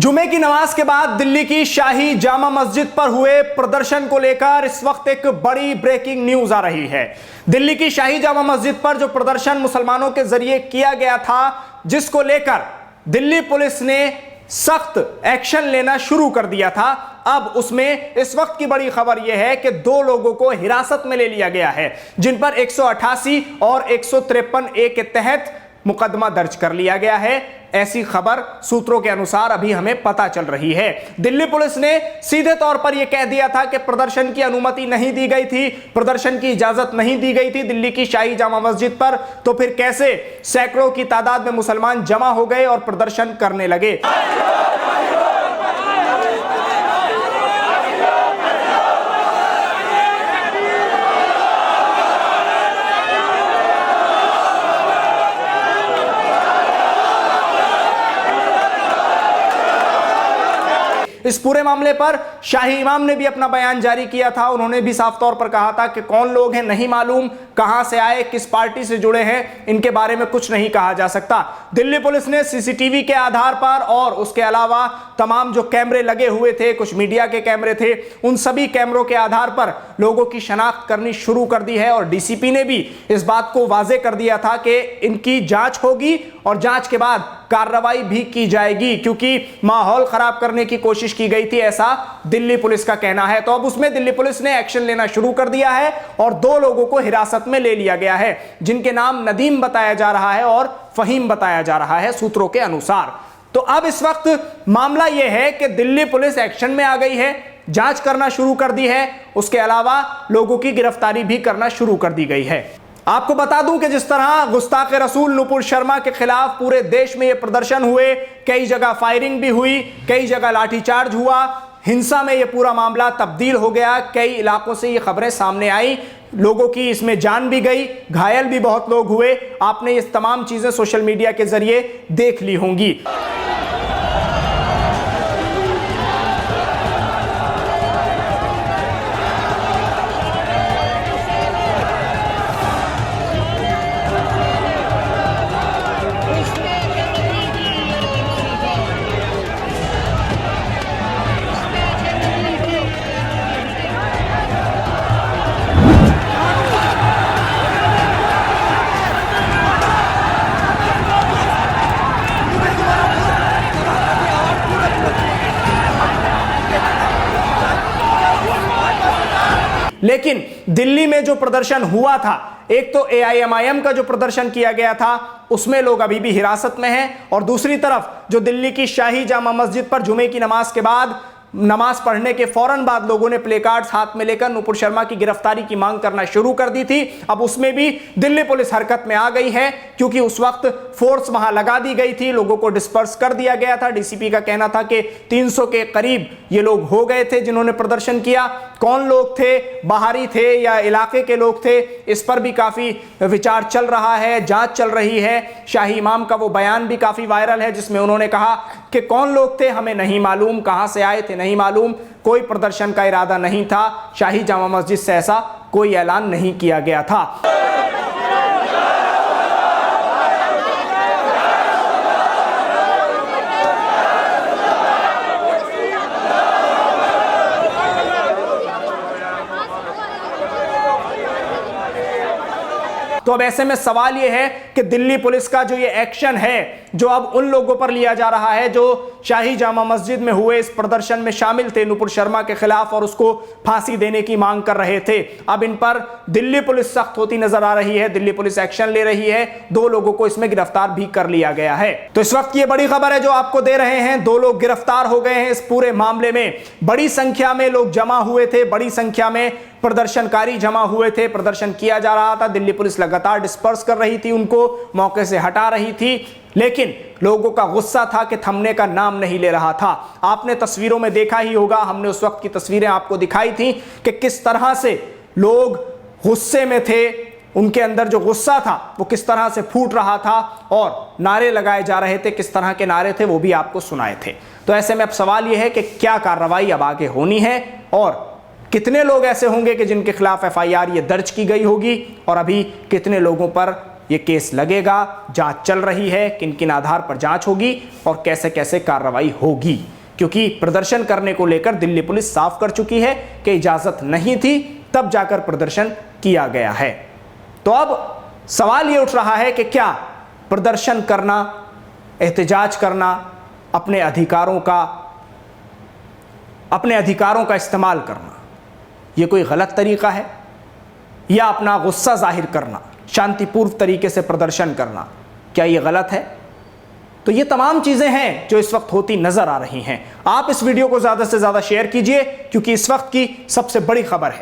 जुमे की नमाज के बाद दिल्ली की शाही जामा मस्जिद पर हुए प्रदर्शन को लेकर इस वक्त एक बड़ी ब्रेकिंग न्यूज आ रही है। दिल्ली की शाही जामा मस्जिद पर जो प्रदर्शन मुसलमानों के जरिए किया गया था, जिसको लेकर दिल्ली पुलिस ने सख्त एक्शन लेना शुरू कर दिया था, अब उसमें इस वक्त की बड़ी खबर यह है कि 2 लोगों को हिरासत में ले लिया गया है, जिन पर 188 और 153A के तहत मुकदमा दर्ज कर लिया गया है। ऐसी खबर सूत्रों के अनुसार अभी हमें पता चल रही है। दिल्ली पुलिस ने सीधे तौर पर यह कह दिया था कि प्रदर्शन की अनुमति नहीं दी गई थी, प्रदर्शन की इजाजत नहीं दी गई थी दिल्ली की शाही जामा मस्जिद पर, तो फिर कैसे सैकड़ों की तादाद में मुसलमान जमा हो गए और प्रदर्शन करने लगे। इस पूरे मामले पर शाही इमाम ने भी अपना बयान जारी किया था। उन्होंने भी साफ तौर पर कहा था कि कौन लोग हैं नहीं मालूम, कहां से आए, किस पार्टी से जुड़े हैं, इनके बारे में कुछ नहीं कहा जा सकता। दिल्ली पुलिस ने सीसीटीवी के आधार पर और उसके अलावा तमाम जो कैमरे लगे हुए थे, कुछ मीडिया के कैमरे थे, उन सभी कैमरों के आधार पर लोगों की शनाख्त करनी शुरू कर दी है। और डीसीपी ने भी इस बात को वाजे कर दिया था कि इनकी जांच होगी और जांच के बाद कार्रवाई भी की जाएगी, क्योंकि माहौल खराब करने की कोशिश की गई थी, ऐसा दिल्ली पुलिस का कहना है। तो अब उसमें दिल्ली पुलिस ने एक्शन लेना शुरू कर दिया है और 2 लोगों को हिरासत में ले लिया गया है, जिनके नाम नदीम बताया जा रहा है और फहीम बताया जा रहा है सूत्रों के अनुसार। तो अब इस वक्त मामला यह है कि दिल्ली पुलिस एक्शन में आ गई है, जांच करना शुरू कर दी है, उसके अलावा लोगों की गिरफ्तारी भी करना शुरू कर दी गई है। आपको बता दूं कि जिस तरह गुस्ताखे रसूल नुपुर शर्मा के खिलाफ पूरे देश में ये प्रदर्शन हुए, कई जगह फायरिंग भी हुई, कई जगह लाठीचार्ज हुआ, हिंसा में ये पूरा मामला तब्दील हो गया, कई इलाकों से ये खबरें सामने आई, लोगों की इसमें जान भी गई, घायल भी बहुत लोग हुए। आपने ये तमाम चीजें सोशल मीडिया के जरिए देख ली होंगी। लेकिन दिल्ली में जो प्रदर्शन हुआ था, एक तो AIMIM का जो प्रदर्शन किया गया था उसमें लोग अभी भी हिरासत में हैं, और दूसरी तरफ जो दिल्ली की शाही जामा मस्जिद पर जुमे की नमाज के बाद, नमाज पढ़ने के फौरन बाद लोगों ने प्ले कार्ड्स हाथ में लेकर नुपुर शर्मा की गिरफ्तारी की मांग करना शुरू कर दी थी। अब उसमें भी दिल्ली पुलिस हरकत में आ गई है, क्योंकि उस वक्त फोर्स वहां लगा दी गई थी, लोगों को डिस्पर्स कर दिया गया था। डीसीपी का कहना था कि 300 के करीब ये लोग हो गए थे जिन्होंने प्रदर्शन किया। कौन लोग थे, बाहरी थे या इलाके के लोग थे, इस पर भी काफी विचार चल रहा है, जांच चल रही है। शाही इमाम का वो बयान भी काफी वायरल है, जिसमें उन्होंने कहा कि कौन लोग थे हमें नहीं मालूम, कहां से आए थे नहीं मालूम, कोई प्रदर्शन का इरादा नहीं था, शाही जामा मस्जिद से ऐसा कोई ऐलान नहीं किया गया था। तो अब ऐसे में सवाल यह है कि दिल्ली पुलिस का जो ये एक्शन है, जो अब उन लोगों पर लिया जा रहा है जो शाही जामा मस्जिद में हुए इस प्रदर्शन में शामिल थे नुपुर शर्मा के खिलाफ और उसको फांसी देने की मांग कर रहे थे, अब इन पर दिल्ली पुलिस सख्त होती नजर आ रही है। दिल्ली पुलिस एक्शन ले रही है, 2 लोगों को इसमें गिरफ्तार भी कर लिया गया है। तो इस वक्त ये बड़ी खबर है जो आपको दे रहे हैं, 2 लोग गिरफ्तार हो गए हैं इस पूरे मामले में। बड़ी संख्या में लोग जमा हुए थे, बड़ी संख्या में प्रदर्शनकारी जमा हुए थे, प्रदर्शन किया जा रहा था, दिल्ली पुलिस लगातार डिस्पर्स कर रही थी, उनको मौके से हटा रही थी, लेकिन लोगों का गुस्सा था कि थमने का नाम नहीं ले रहा था। आपने तस्वीरों में देखा ही होगा, हमने उस वक्त की तस्वीरें आपको दिखाई थी कि किस तरह से लोग गुस्से में थे, उनके अंदर जो गुस्सा था वो किस तरह से फूट रहा था और नारे लगाए जा रहे थे, किस तरह के नारे थे वो भी आपको सुनाए थे। तो ऐसे में अब सवाल यह है कि क्या कार्रवाई अब आगे होनी है और कितने लोग ऐसे होंगे कि जिनके खिलाफ FIR ये दर्ज की गई होगी और अभी कितने लोगों पर ये केस लगेगा, जांच चल रही है, किन किन आधार पर जांच होगी और कैसे कैसे कार्रवाई होगी, क्योंकि प्रदर्शन करने को लेकर दिल्ली पुलिस साफ कर चुकी है कि इजाजत नहीं थी, तब जाकर प्रदर्शन किया गया है। तो अब सवाल ये उठ रहा है कि क्या प्रदर्शन करना, एहतजाज करना, अपने अधिकारों का इस्तेमाल करना, ये कोई गलत तरीका है, या अपना गुस्सा जाहिर करना, शांतिपूर्व तरीके से प्रदर्शन करना, क्या ये गलत है? तो ये तमाम चीजें हैं जो इस वक्त होती नजर आ रही हैं। आप इस वीडियो को ज्यादा से ज्यादा शेयर कीजिए, क्योंकि इस वक्त की सबसे बड़ी खबर है।